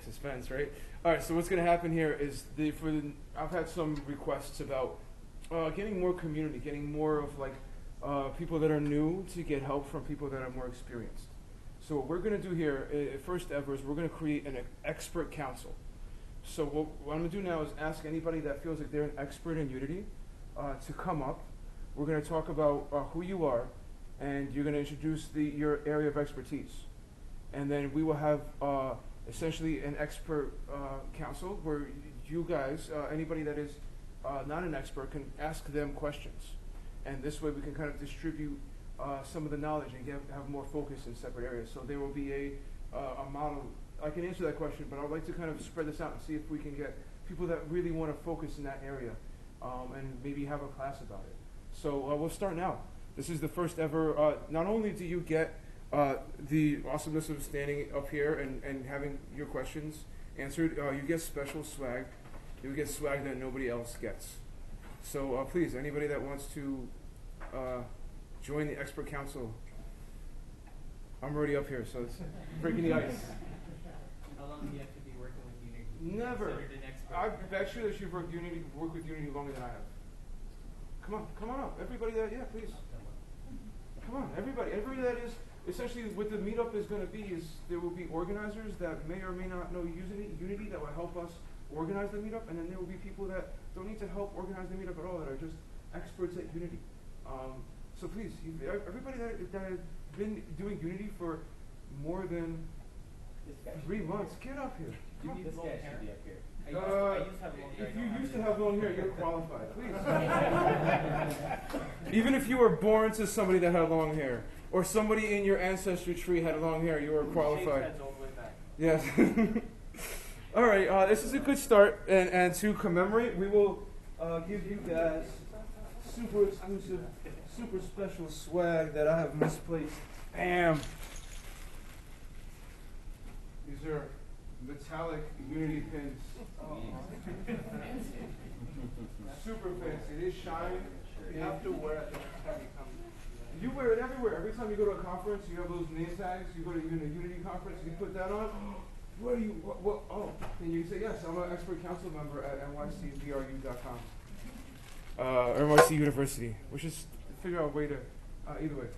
suspense, right? All right. So what's going to happen here is I've had some requests about getting more community, getting more of like people that are new to get help from people that are more experienced. So what we're going to do here, first ever, is we're going to create an expert council. So what I'm going to do now is ask anybody that feels like they're an expert in Unity to come up. We're going to talk about who you are, and you're going to introduce your area of expertise. And then we will have essentially an expert council where you guys, anybody that is not an expert, can ask them questions. And this way we can kind of distribute some of the knowledge and have more focus in separate areas. So there will be a model. I can answer that question, but I would like to kind of spread this out and see if we can get people that really want to focus in that area and maybe have a class about it. So we'll start now. This is the first ever, not only do you get the awesomeness of standing up here and having your questions answered, you get special swag. You get swag that nobody else gets. So please, anybody that wants to join the expert council, I'm already up here, so it's breaking the ice. How long do you have to be working with Unity? Never. Considered an expert? I bet you that you've worked with Unity longer than I have. Come on up. Everybody that, yeah, please. Come on, everybody that is, essentially what the meetup is going to be is there will be organizers that may or may not know Unity that will help us organize the meetup, and then there will be people that don't need to help organize the meetup at all, that are just experts at Unity. So please, everybody that has been doing Unity for more than 3 months, get up here. This guy should be up here. I used to have long hair. If you used to have long hair, you're qualified. Please. Even if you were born to somebody that had long hair, or somebody in your ancestry tree had long hair, you were qualified. Heads all the way back. Yes. All right. This is a good start, and to commemorate, we will give you guys super exclusive, super special swag that I have misplaced. Bam. These are metallic Unity pins. Super fancy. They shine. You have to wear it every time you come. You wear it everywhere. Every time you go to a conference, you have those name tags. You go to a Unity conference, you put that on. What are you? What? Oh, and you say yes. I'm an expert council member at nycvrvu.com, NYC University. Which is figure out a way to either way.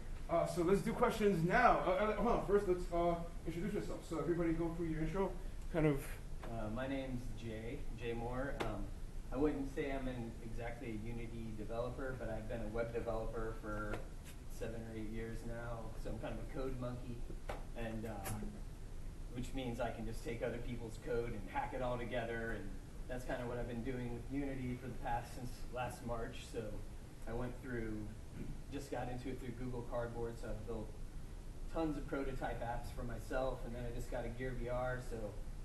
So let's do questions now. Hold on. First, let's introduce yourself. So everybody, go through your intro. Kind of. My name's Jay Moore. I wouldn't say I'm exactly a Unity developer, but I've been a web developer for 7 or 8 years now. So I'm kind of a code monkey, and which means I can just take other people's code and hack it all together, and that's kind of what I've been doing with Unity for the past since last March. So I just got into it through Google Cardboard, so I've built tons of prototype apps for myself, and then I just got a Gear VR, so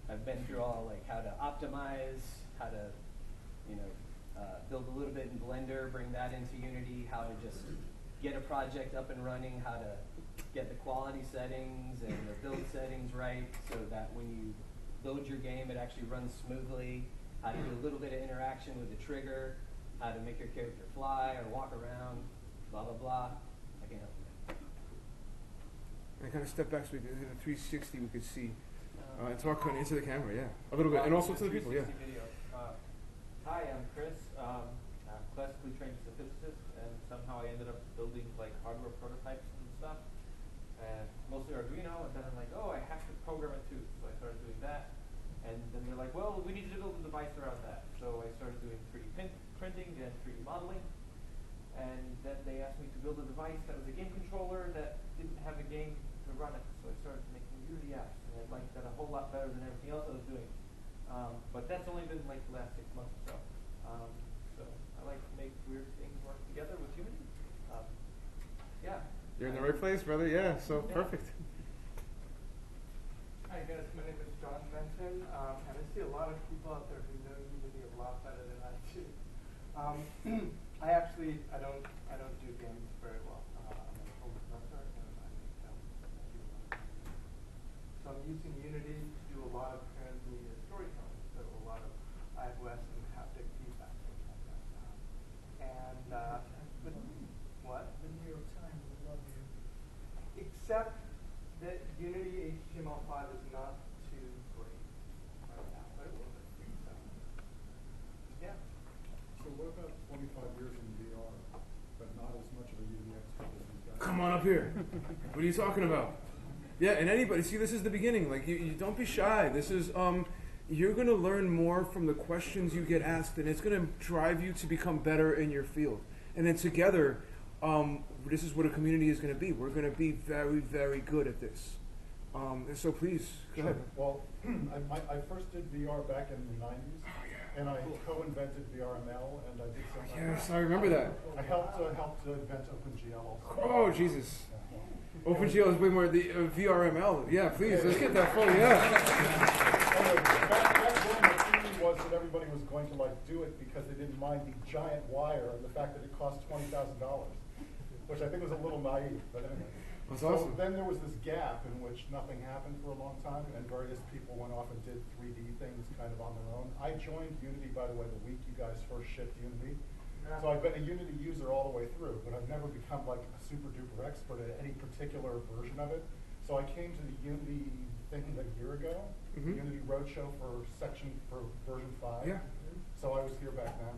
I've been through all like how to optimize, how to build a little bit in Blender, bring that into Unity, how to just get a project up and running, how to get the quality settings and the build settings right so that when you load your game, it actually runs smoothly, how to do a little bit of interaction with the trigger, how to make your character fly or walk around, blah, blah, blah. I can help you. And kind of step back so we can do the 360 we could see. And talk into the camera, yeah. A little bit, and also to the people, yeah. Video. Hi, I'm Chris. I'm classically trained as a physicist, and somehow I ended up building like hardware prototypes and stuff, and mostly Arduino. And then I'm like, oh, I have to program it too, so I started doing that. And then they're like, well, we need to build a device around that. So I started doing 3D printing and 3D modeling. And then they asked me to build a device that was a game controller that didn't have a game to run it. So I started making Unity apps, and I liked that a whole lot better than everything else I was doing. But that's only been like the last 6 months or so. So I like to make weird things work together with Unity. Yeah. You're in the right place, brother. Yeah, so yeah. Perfect. Hi guys, my name is John Benson, and I see a lot of people out there who know Unity a lot better than I do. I don't do games very well. I'm a home developer, and I make films. So I'm using Unity to do a lot of transmedia storytelling, so a lot of iOS and haptic feedback, things like that. What? The New York Times would love you. Except that Unity HTML5 is not too great. What are you talking about? Yeah, and anybody, see, this is the beginning. Like, you don't be shy. This is, you're going to learn more from the questions you get asked, and it's going to drive you to become better in your field. And then together, this is what a community is going to be. We're going to be very, very good at this. And so please, go ahead. Well, I first did VR back in the 90s, and I co-invented VRML, and I did some. Yes, I remember that. I helped invent OpenGL also. Oh, Jesus. OpenGL is way more the VRML. Yeah, please, let's get that full. Yeah. Anyway, back then the theory was that everybody was going to like do it because they didn't mind the giant wire and the fact that it cost $20,000, which I think was a little naive. But anyway. That's So awesome. then there was this gap in which nothing happened for a long time, and various people went off and did 3D things kind of on their own. I joined Unity, by the way, the week you guys first shipped Unity. So I've been a Unity user all the way through, but I've never become like a super duper expert at any particular version of it. So I came to the Unity thing a year ago, Unity Roadshow for version 5. Yeah. So I was here back then.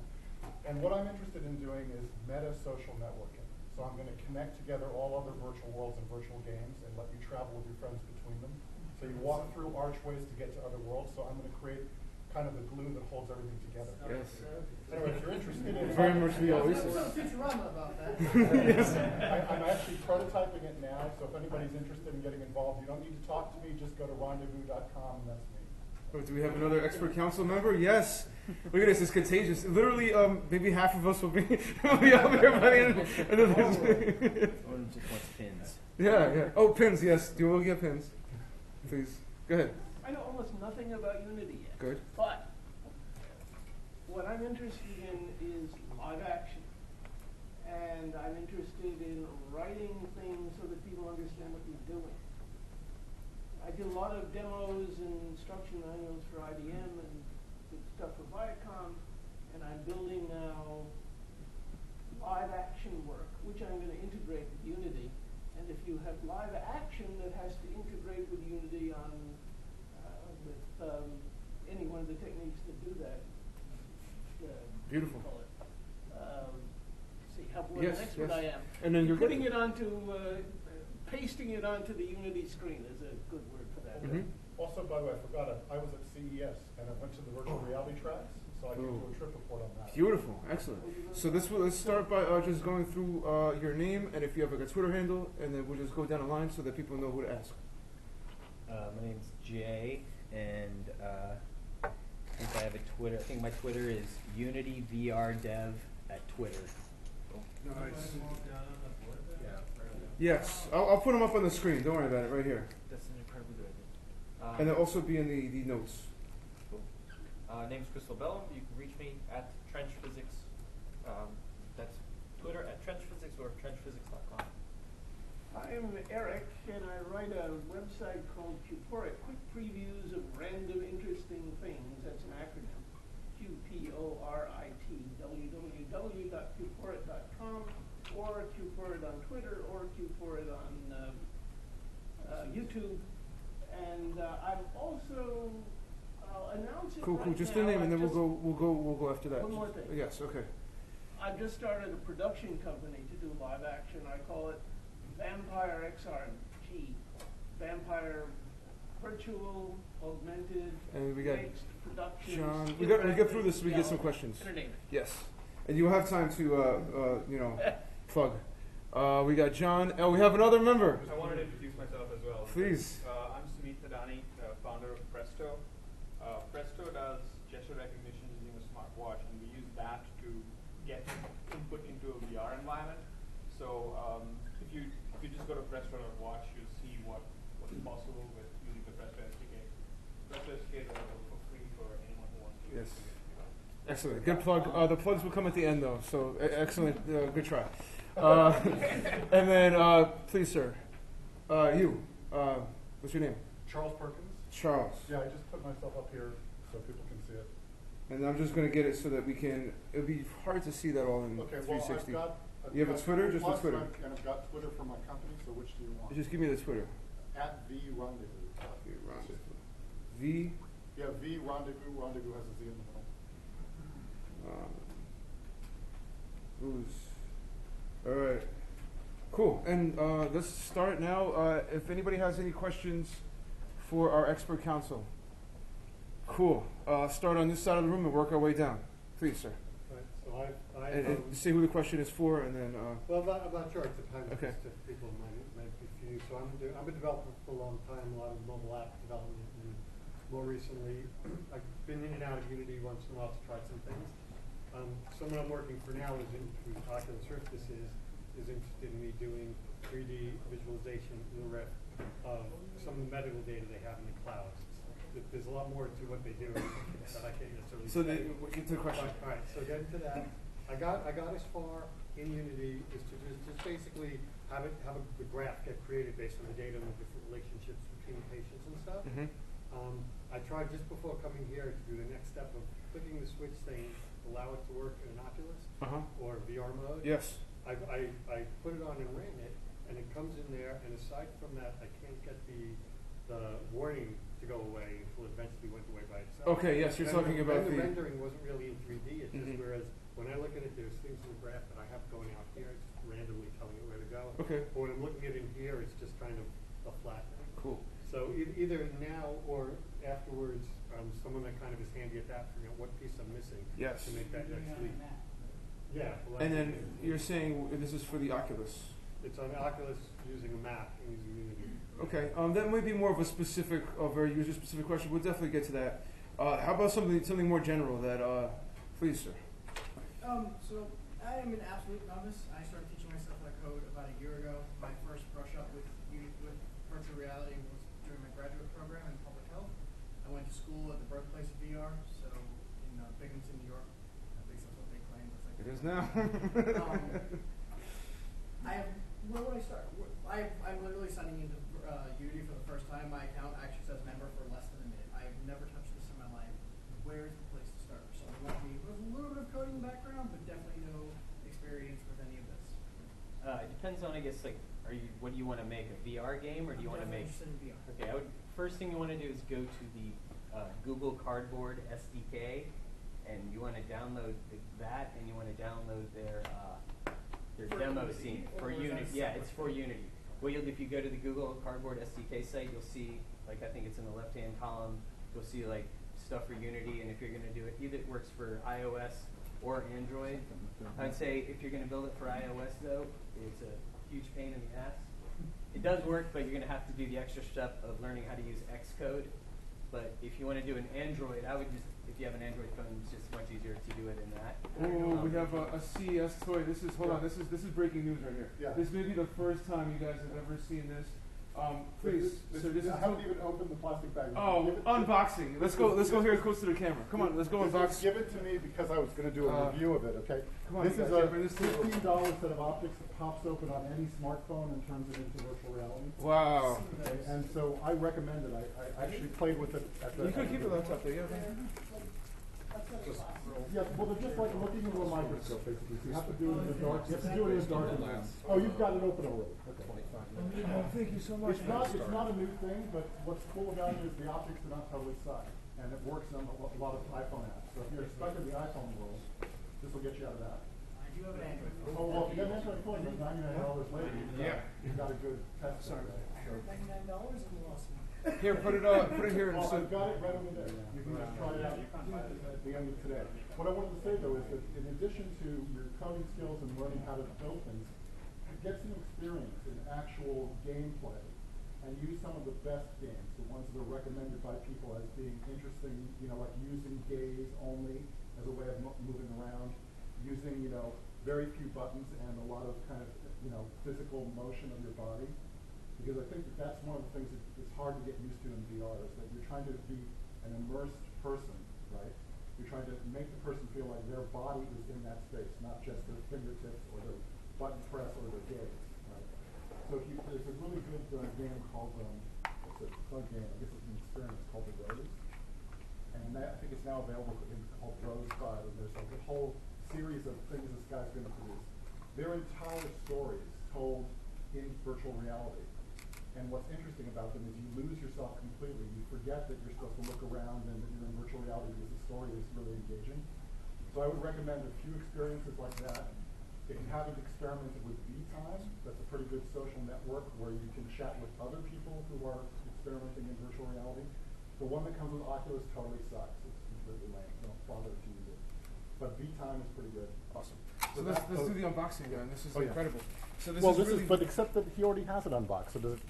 And what I'm interested in doing is meta social networking. So I'm going to connect together all other virtual worlds and virtual games and let you travel with your friends between them. So you walk through archways to get to other worlds. So I'm going to create kind of the glue that holds everything together. Yes. Anyway, if you're interested in Very much the There's Oasis. a Futurama about that. I'm actually prototyping it now, so if anybody's interested in getting involved, you don't need to talk to me, just go to rendezvous.com and that's me. Oh, do we have another expert council member? Yes. Look at this, it's contagious. Literally, maybe half of us will be, will be up here by the end. One just wants pins. Yeah, yeah. Oh, pins, yes. You will get pins. Please. Go ahead. I know almost nothing about Unity yet. Good. But what I'm interested in is live action. And I'm interested in writing things so that people understand what you're doing. I do a lot of demos and instruction manuals for IBM and did stuff for Viacom. And I'm building now live action work, which I'm going to integrate with Unity. And if you have live action that has to integrate with Unity on any one of the techniques that do that. Beautiful. Call it. See how what Yes, an expert yes. I am. And then you're putting it onto, pasting it onto the Unity screen is a good word for that. Also, by the way, I forgot, I was at CES and I went to the virtual reality tracks, so I can do a trip report on that. Beautiful. Excellent. So let's start by just going through your name and if you have like a Twitter handle, and then we'll just go down the line so that people know who to ask. My name's Jay, and I think I have a Twitter. I think my Twitter is UnityVRDev at Twitter. Nice. Yeah. Yes, I'll put them up on the screen. Don't worry about it. Right here, That's an incredibly good idea. and they'll also be in the notes. Cool. Name's Crystal Bellum. You can reach me at Trench Physics. That's Twitter at Trench Physics or trenchphysics.com. I'm Eric, and I write a website called Qporit, Quick Previews of Random Interesting Things. That's an acronym. QPORIT, www.qporit.com, or Qporit on Twitter, or Qporit on YouTube. And I'm also announcing. Cool. Right Just now, the name, and then I've we'll go after that. One more thing. Yes. Okay. I've just started a production company to do live action. I call it Vampire XRG. Vampire virtual, augmented, And we got mixed productions. John, we get through this. So we get some questions. Entertainment. Yes, and you will have time to plug. We got John. Oh, we have another member. I wanted to introduce myself as well. Please. I'm Sumit Thadani, founder of Presto. Presto does gesture recognition using a smartwatch, and we use that to get input into a VR environment. So if you just go to Presto.watch, you'll see what's possible with using the Presto SDK. Presto SDK is available for free for anyone who wants to. Yes. Excellent. Good plug. The plugs will come at the end, though. So excellent. Good try. And then, please, sir, you. What's your name? Charles Perkins. Charles. Yeah, I just put myself up here so people can see it. And I'm just going to get it so that we can. It'll be hard to see that all in Okay, well, 360. I've You have a got Twitter? Just a plugs, Twitter. And I've got Twitter for my company, so which do you want? Just give me the Twitter. At V Rendezvous. V. Yeah, V Rendezvous. Rendezvous has a Z in the middle. Who's? All right. Cool. And let's start now. If anybody has any questions for our expert counsel. Cool. Start on this side of the room and work our way down. Please, sir. Right, so And say who the question is for, and then. well, I'm not sure. It depends. Okay. Just if people might be confused. So I'm a developer for a long time, a lot of mobile app development, and more recently, I've been in and out of Unity once in a while to try some things. Someone I'm working for now is who Oculus Rift this is interested in me doing 3D visualization in the Rift of some of the medical data they have in the cloud. There's a lot more to what they do that I can't necessarily. So then we'll get to the question. All right. So getting to that, I got as far in Unity is to just basically have the graph get created based on the data and the different relationships between patients and stuff. I tried just before coming here to do the next step of clicking the switch saying allow it to work in an Oculus or VR mode. Yes. I put it on and ran it, and it comes in there. And aside from that, I can't get the warning to go away until it eventually went away by itself. Okay. Yes, you're talking about the the rendering wasn't really in 3D. It's just whereas when I look at it, there's things in the graph that I have going out here. It's just randomly telling it where to go. Okay. But when I'm looking at it in here, it's just kind of a flat thing. Cool. So either now or afterwards, someone that kind of is handy at that, figuring out what piece I'm missing Yes. to make that actually. Yeah. Well, And then you're saying this is for the Oculus. it's on Oculus using a map and using Unity. Okay. That might be more of a specific, very user-specific question. We'll definitely get to that. How about something more general? That, please, sir. So I am an absolute novice. I started teaching myself how to code about a year ago. My first brush up with virtual reality was during my graduate program in public health. I went to school at the birthplace of VR, so in Binghamton, New York. At least that's what they claim. It is now. Where would I start? I'm literally signing into Unity for the first time. My account actually says member for less than a minute. I've never touched this in my life. Where is the place to start for someone like me who has a little bit of coding background, but definitely no experience with any of this? It depends on, I guess, like, what do you want to make, a VR game, or do you want to make? Interested in VR. Okay, first thing you want to do is go to the Google Cardboard SDK, and you want to download that, and you want to download their demo Unity, scene or for is Unity. that Yeah, separate? it's for Unity. Well, if you go to the Google Cardboard SDK site, you'll see, like, I think it's in the left-hand column, you'll see, like, stuff for Unity, and if you're going to do it, either it works for iOS or Android. I'd say if you're going to build it for iOS, though, it's a huge pain in the ass. It does work, but you're going to have to do the extra step of learning how to use Xcode. But if you want to do an Android, I would just, if you have an Android phone, it's just much easier to do it in that. Oh, we have a CES toy. This is this is breaking news right here. Yeah. This may be the first time you guys have ever seen this. Please, This, so this is. I haven't even opened the plastic bag. Oh, Give it- unboxing. Let's go here close to the camera. Come on, let's go This unbox. is- Give it to me because I was going to do a review of it, okay? Come on, This you is guys, a yeah, bring this to the- $15 set of optics that pops open on any smartphone and turns it into virtual reality. Wow. Okay, and so I recommend it. I actually played with it at the... You could keep your laptop there, yeah. Yeah, well, they're just like looking into a microscope, basically. So you have to do it in the dark. You have to do it in the dark. Oh, you've got it open already. Okay. Oh, thank you so much. It's not a new thing, but what's cool about it is the optics are not totally suck, and it works on a lot of iPhone apps. So if you're stuck in the iPhone world, this will get you out of that. I do have an Android phone. Oh, well, if you get an Android phone, then $99 later, you've got a good test. Sorry. $99 and you lost me. Here, put it here. Oh, So, I've got it right over there. You can just try it out at the end of today. What I wanted to say, though, is that in addition to your coding skills and learning how to build things, get some experience in actual gameplay and use some of the best games, the ones that are recommended by people as being interesting, like using gaze only as a way of moving around, using, very few buttons and a lot of kind of, physical motion of your body. Because I think that's one of the things that is hard to get used to in VR, is that you're trying to be an immersed person, right? You're trying to make the person feel like their body is in that space, not just their fingertips or their button press or their gaze, right? So there's a really good game called, it's not a game, I guess it's an experience called The Rose. And I think it's now available called Rose 5, and there's like a whole series of things this guy's going to produce. Their entire stories told in virtual reality. And what's interesting about them is you lose yourself completely. You forget that you're supposed to look around and that you're in virtual reality because the story is really engaging. So I would recommend a few experiences like that. If you haven't experimented with VTime, that's a pretty good social network where you can chat with other people who are experimenting in virtual reality. The one that comes with Oculus totally sucks. It's completely lame. Don't bother to use it. But VTime is pretty good. Awesome. So let's do the unboxing again. This is Oh, yeah. incredible. So this Well, is really, but except that he already has it unboxed, so does it,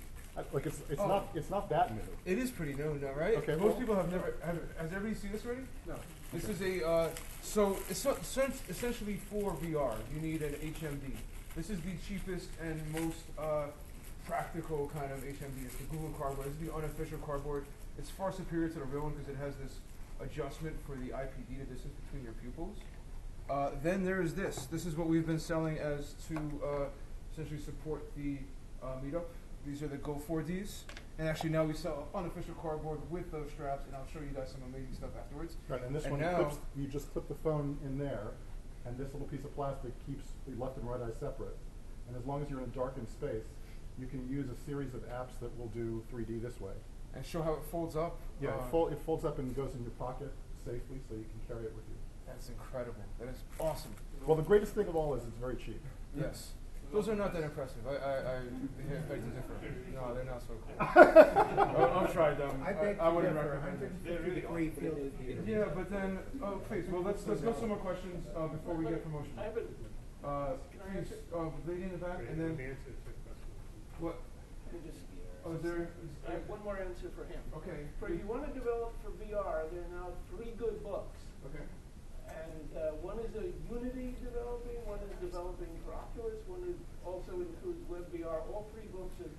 like it's Oh. not that new. it is pretty new now, right? Okay, Most well- people have never, has everybody seen this already? No. This is so it's essentially for VR, you need an HMD. This is the cheapest and most practical kind of HMD. It's the Google Cardboard. This is the unofficial cardboard. It's far superior to the real one because it has this adjustment for the IPD, the distance between your pupils. Then there is this. This is what we've been selling as to essentially support the meetup. These are the Go 4Ds. And actually now we sell unofficial cardboard with those straps, and I'll show you guys some amazing stuff afterwards. Right, and this And one now- clips, you just clip the phone in there, and this little piece of plastic keeps the left and right eye separate. And as long as you're in a darkened space, you can use a series of apps that will do 3D this way. And show how it folds up. Yeah, it folds up and goes in your pocket safely, so you can carry it with you. That's incredible. That is awesome. Well, the greatest thing of all is it's very cheap. Yes. Those are not that impressive. I beg to differ. No, they're not so cool. I've tried them. I wouldn't recommend it. They're really awesome. Yeah, but then, please, well, let's go some more questions before we get promotion. I have a, Please, lady in the back, and then, what, let me just, oh, is there, I have one more answer for him. okay. For if you want to develop for VR, there are now 3 good books. Okay. And one is a Unity developing, one is developing for Oculus, one is also includes WebVR. All 3 books are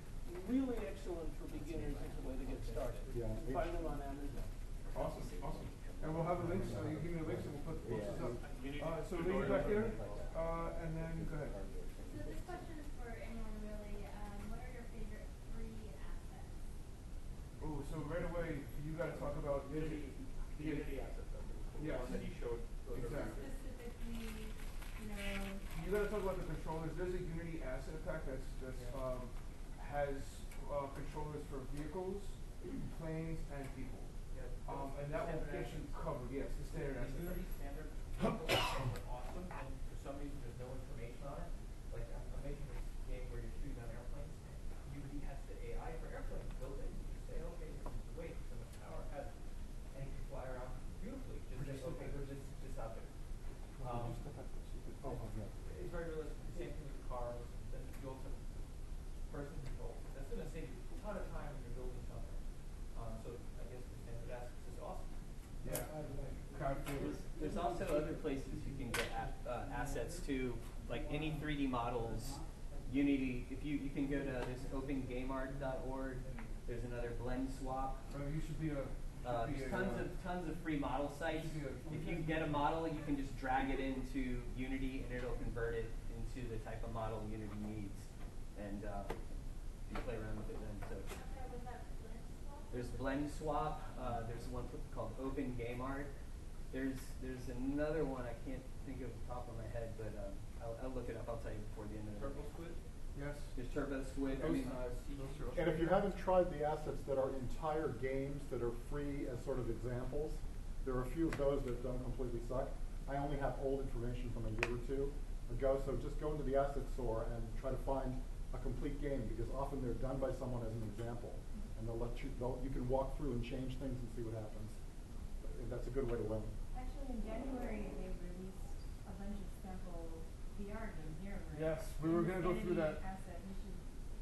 really excellent for beginners as a way to get started. Yeah. You can find them on Amazon. Awesome, awesome. And we'll have a link, so you give me a link, and we'll put the posters up. You need So to lady order back here, them. and then, go ahead. So this question is for anyone really. What are your favorite free assets? Oh, so right away, you gotta talk about Unity, the Unity assets, the Yes. one that he showed. Those are Exactly. Specifically, you know, You gotta talk about the controllers. There's a Unity asset pack has controllers for vehicles, planes, and people. And that will get you covered. Yes, the standard asset pack. Unity standard are awesome, and for some reason there's no information on it. Like I'm making this game where you're shooting on airplanes. Unity has the AI for airplanes built in. You just say, okay, this is the weight, so much power it has, and it can fly around beautifully. Just say, okay, there's this out there. It's very realistic. The same thing with cars. Then you also have person control. That's going to save you a ton of time when you're building something. So I guess the standard assets is awesome. Yeah. There's also other places you can get assets to, like any 3D models. Unity, if you can go to this opengameart.org. There's another blend swap. You should be a. There's tons of free model sites. If you get a model, you can just drag it into Unity, and it'll convert it into the type of model Unity needs, and you play around with it then. So was that Blend Swap? there's blend swap. There's one called Open Game Art. There's another one I can't think of the top of my head, but I'll look it up. I'll tell you before the end of the Turbo Squid? Yes. There's Turbo Squid. I mean, And if you haven't tried the assets that are entire games that are free as sort of examples, there are a few of those that don't completely suck. I only have old information from a year or 2 ago, so just go into the asset store and try to find a complete game, because often they're done by someone as an example, and you can walk through and change things and see what happens. That's a good way to learn. Actually, in January, they released a bunch of sample VR games here. Yes, we were gonna go through that. Asset. You should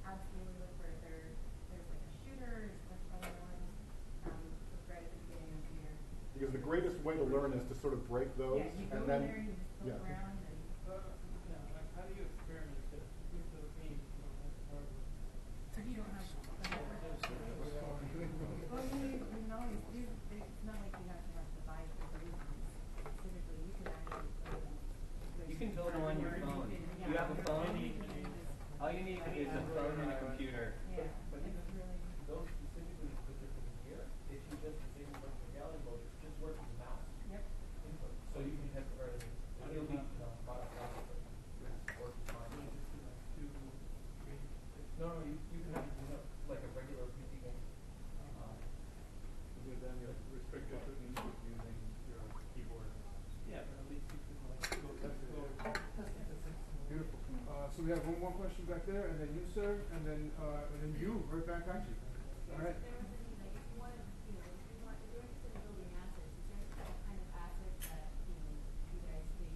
absolutely look for it. There's like a shooter, there's a bunch of other ones. Right at the beginning of the year. Because the greatest way to learn is to sort of break those, Yeah, you and go then, in there, you just look around, and How do you experiment with the game? you don't have. Well, you can always do. It's not like you have to buy specifically. You can actually. you can build them on your phone. You have a phone. All you need is a phone and a computer. Yeah, it's really. Those specifically with the gear, if you just disable virtual reality mode, it just works with the mouse Yep. input. So you can hit, or you'll be we have one more question back there, and then you, sir, and then you, right back at you. All right. There was any, like, if you wanted, you know, if you're interested in building assets, is there some kind of assets that, you guys think,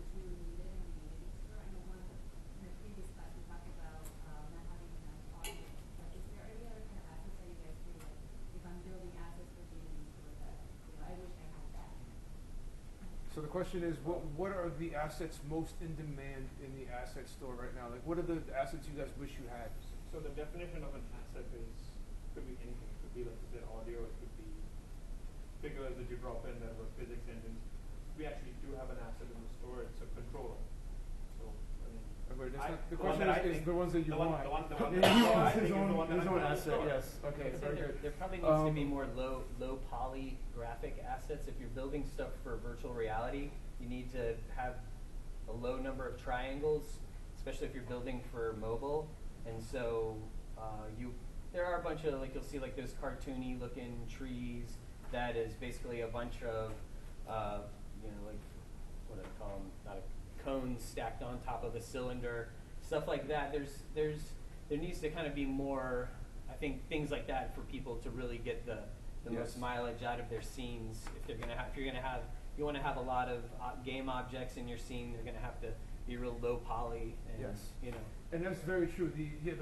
is really needed in the Unity store? I know in the previous class we talked about, not having enough audience, but is there any other kind of assets that you guys feel like, if I'm building assets for the Unity store that, I wish I had that? So the question is, what are the assets most in demand in the asset store right now? Like, what are the assets you guys wish you had? So the definition of an asset could be anything. It could be, like you said, audio. It could be figures that you drop in that were physics engines. We actually do have an asset in the store. It's a controller. So I mean, the question is the ones that you want. The one Yeah, that he I wants think his is the own one that I'm putting in the asset. store. Yes. Okay. I'd say Very good. there probably needs to be more low poly graphic assets. If you're building stuff for virtual reality, you need to have a low number of triangles, especially if you're building for mobile. And so there are a bunch of, like, you'll see like those cartoony looking trees that is basically a bunch of like, what do I call them? Not a cones stacked on top of a cylinder, stuff like that. There needs to kind of be more, I think, things like that for people to really get the most mileage out of their scenes. If you want to have a lot of game objects in your scene, they're going to have to be real low poly and And that's very true. The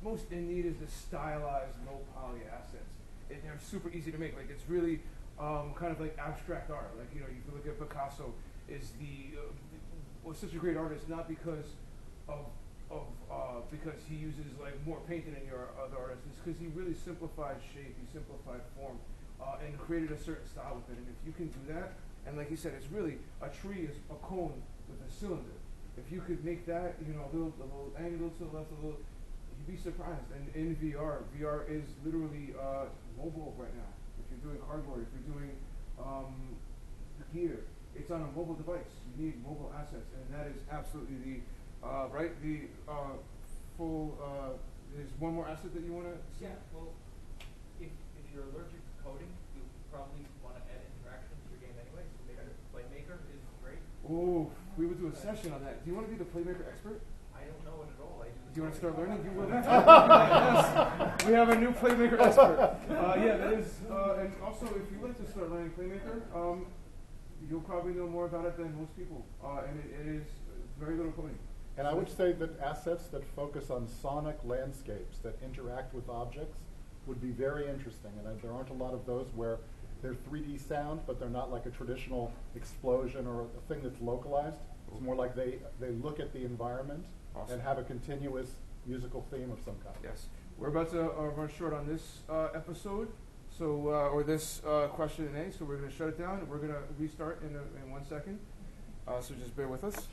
most in need is the stylized low poly assets. And they're super easy to make. Like, it's really kind of like abstract art. Like, you can look at Picasso is was such a great artist, not because because he uses like more paint than any other artist. It's because he really simplified shape, he simplified form, and created a certain style with it. And if you can do that, and like he said, it's really a tree is a cone with a cylinder. If you could make that, a little angle to the left, you'd be surprised. And in VR is literally mobile right now. If you're doing cardboard, if you're doing gear, it's on a mobile device. You need mobile assets, and that is absolutely the full. There's one more asset that you want to see. Yeah. Well, if you're allergic to coding, you probably want to add interaction to your game anyway. So Playmaker is great. Oh, we would do a session on that. Do you want to be the Playmaker expert? I don't know it at all. Do you want to start learning? You will. Yes. We have a new Playmaker expert. That is. And also, if you like to start learning Playmaker, you'll probably know more about it than most people. And it is very little coding. And I would say that assets that focus on sonic landscapes that interact with objects would be very interesting. And there aren't a lot of those where they're 3D sound, but they're not like a traditional explosion or a thing that's localized. It's more like they look at the environment and have a continuous musical theme of some kind. Yes. We're about to run short on this episode, or this question and A, so we're going to shut it down. We're going to restart in 1 second. So just bear with us.